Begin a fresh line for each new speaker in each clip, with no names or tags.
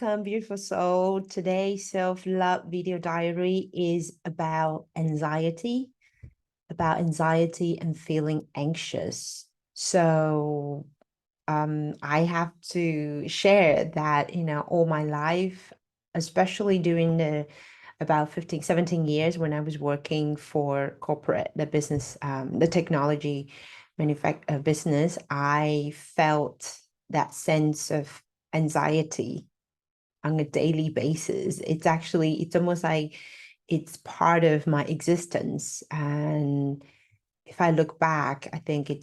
welcome, beautiful soul. Today's self-love video diary is about anxiety and feeling anxious. So I have to share that, all my life, especially during the about 15, 17 years when I was working for corporate, the business, the technology business, I felt that sense of anxiety on a daily basis. It's almost like it's part of my existence. And if I look back, I think it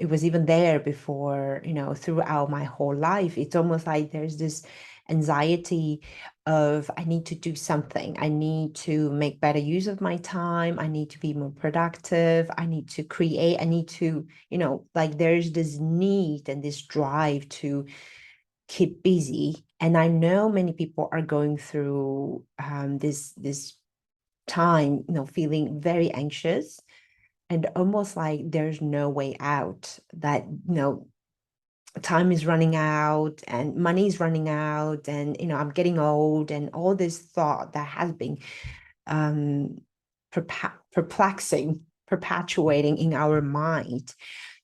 was even there before, throughout my whole life. It's almost like there's this anxiety of I need to do something. I need to make better use of my time. I need to be more productive. I need to create. I need to, like there's this need and this drive to keep busy. And I know many people are going through this time, feeling very anxious and almost like there's no way out, that, time is running out and money is running out, and, I'm getting old, and all this thought that has been um, perpetuating in our mind.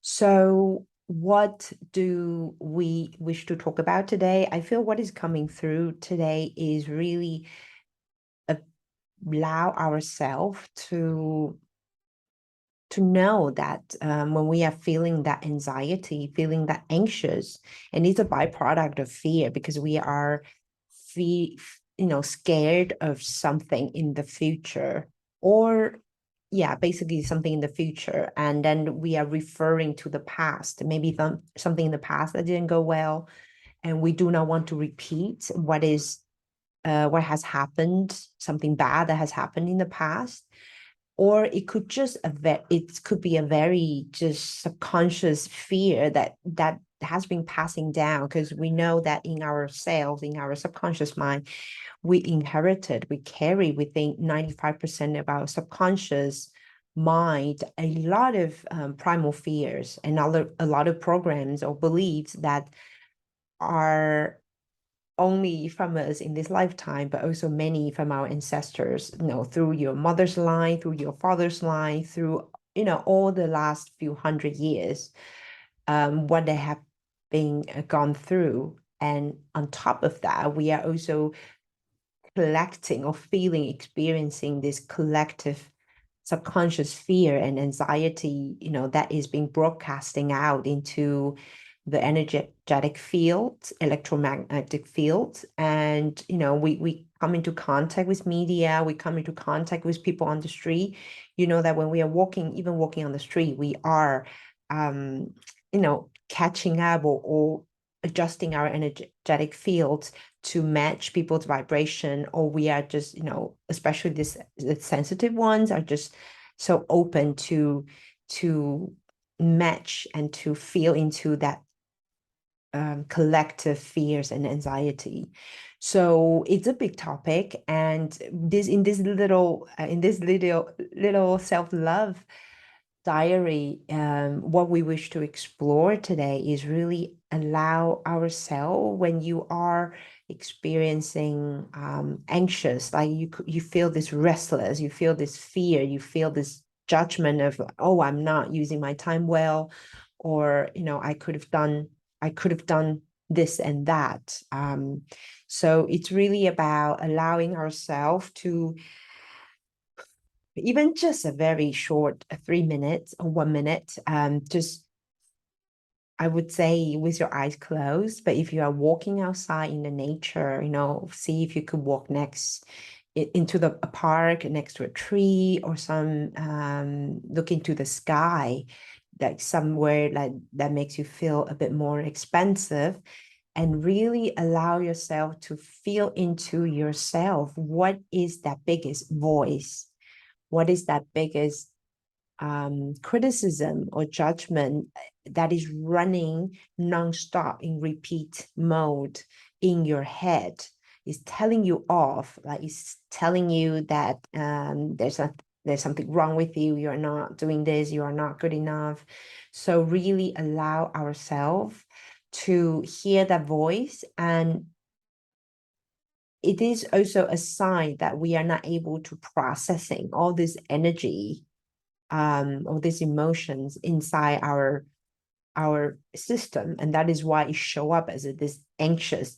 So what do we wish to talk about today? I feel what is coming through today is really allow ourselves to know that when we are feeling that anxiety, feeling that anxious, and it's a byproduct of fear, because we are scared of something in the future, or yeah, basically something in the future. And then we are referring to the past, maybe something in the past that didn't go well, and we do not want to repeat what has happened, something bad that has happened in the past. Or it could be a very just subconscious fear that has been passing down, because we know that in ourselves, in our subconscious mind, we carry within 95% of our subconscious mind a lot of primal fears and a lot of programs or beliefs that are only from us in this lifetime, but also many from our ancestors, through your mother's line, through your father's line, through, all the last few hundred years, what they have been gone through. And on top of that, we are also collecting or experiencing this collective subconscious fear and anxiety, that is being broadcasting out into the energetic field, electromagnetic field. And, we come into contact with media, we come into contact with people on the street, that when we are even walking on the street, we are, catching up or adjusting our energetic fields to match people's vibration, or we are just, especially the sensitive ones are just so open to match and to feel into that collective fears and anxiety. So it's a big topic, and in this little self-love diary, what we wish to explore today is really allow ourselves, when you are experiencing anxious, like you feel this restless, you feel this fear, you feel this judgment of, oh, I'm not using my time well, or I could have done this and that. So it's really about allowing ourselves to, even just a very short 3 minutes or 1 minute, just, I would say, with your eyes closed. But if you are walking outside in the nature, see if you could walk into a park next to a tree, or look into the sky, like somewhere like that makes you feel a bit more expansive, and really allow yourself to feel into yourself. What is that biggest voice? What is that biggest criticism or judgment that is running nonstop in repeat mode in your head? Is telling you off, like it's telling you that there's something wrong with you, you're not doing this, you are not good enough. So really allow ourselves to hear that voice and it is also a sign that we are not able to processing all this energy, all these emotions inside our system, and that is why it show up as this anxious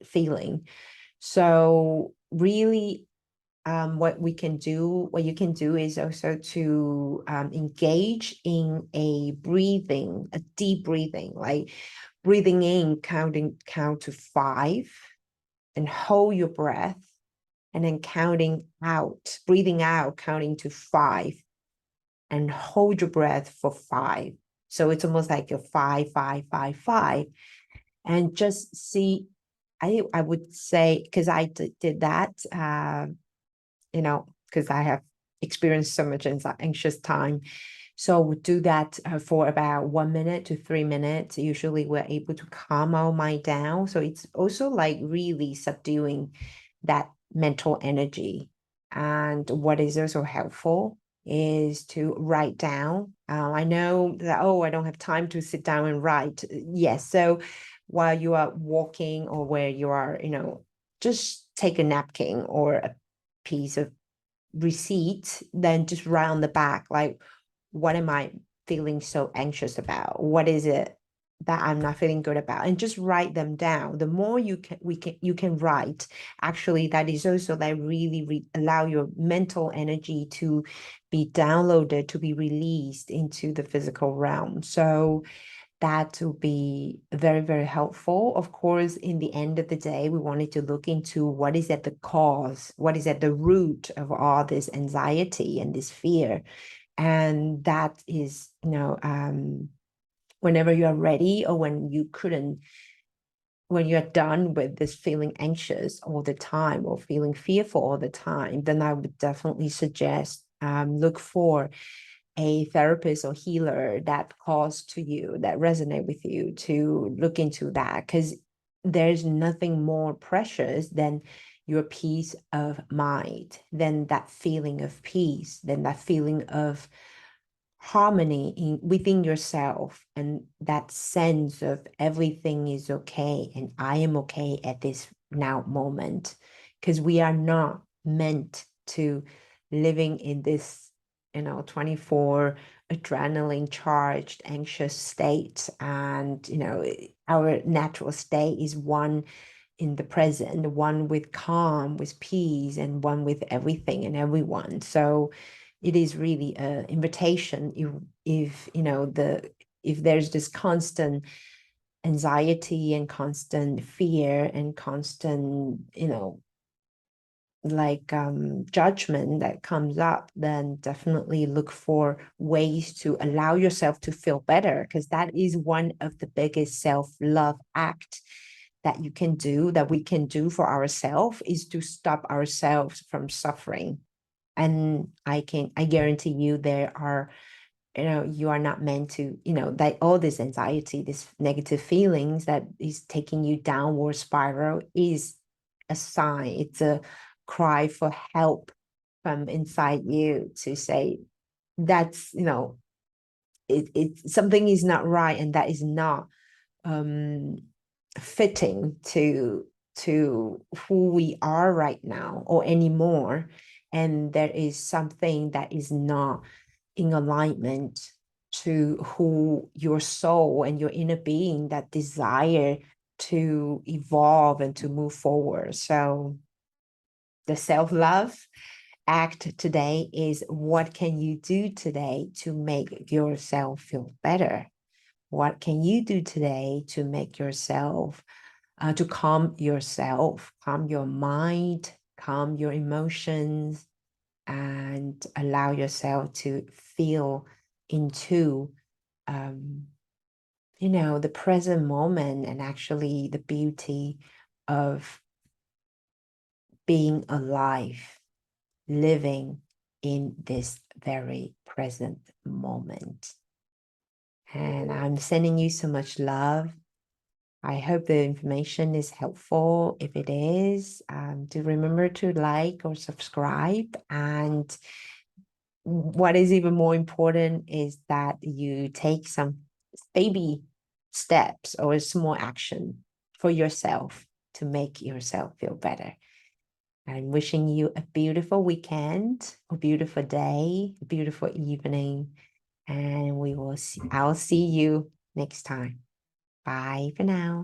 feeling. So really, what you can do is also to engage in a deep breathing, like breathing in, count to 5, and hold your breath, and then breathing out, counting to 5, and hold your breath for 5. So it's almost like a 5, 5, 5, 5, and just see. I would say, because I did that, because I have experienced so much anxious time. So we do that for about 1 minute to 3 minutes. Usually we're able to calm our mind down. So it's also like really subduing that mental energy. And what is also helpful is to write down. I know that, I don't have time to sit down and write. Yes. So while you are walking, or where you are, just take a napkin or a piece of receipt, then just write on the back, like, what am I feeling so anxious about? What is it that I'm not feeling good about? And just write them down. The more you can write, actually, that is also like really allow your mental energy to be downloaded, to be released into the physical realm. So that will be very helpful. Of course, in the end of the day, we wanted to look into what is at the cause, what is at the root of all this anxiety and this fear. And that is, whenever you are ready, or when you're done with this feeling anxious all the time, or feeling fearful all the time, then I would definitely suggest look for a therapist or healer that calls to you, that resonate with you, to look into that, because there's nothing more precious than your peace of mind, than that feeling of peace, than that feeling of harmony within yourself, and that sense of everything is okay and I am okay at this now moment. Because we are not meant to living in this 24 adrenaline charged anxious state. And our natural state is one in the present, one with calm, with peace, and one with everything and everyone. So it is really an invitation. If there's this constant anxiety and constant fear and constant like judgment that comes up, then definitely look for ways to allow yourself to feel better, because that is one of the biggest self-love act that we can do for ourselves, is to stop ourselves from suffering. And I guarantee you, there are, you are not meant to, that all this anxiety, this negative feelings that is taking you downward spiral, is a sign. It's a cry for help from inside you, to say that's, something is not right, and that is not um fitting to who we are right now or anymore. And there is something that is not in alignment to who your soul and your inner being that desire to evolve and to move forward. So the self-love act today is, what can you do today to make yourself feel better? What can you do today to make yourself, to calm yourself, calm your mind, calm your emotions, and allow yourself to feel into, the present moment, and actually the beauty of being alive, living in this very present moment. And I'm sending you so much love. I hope the information is helpful. If it is, do remember to like or subscribe. And what is even more important is that you take some baby steps or a small action for yourself to make yourself feel better. I'm wishing you a beautiful weekend, a beautiful day, a beautiful evening, and I'll see you next time. Bye for now.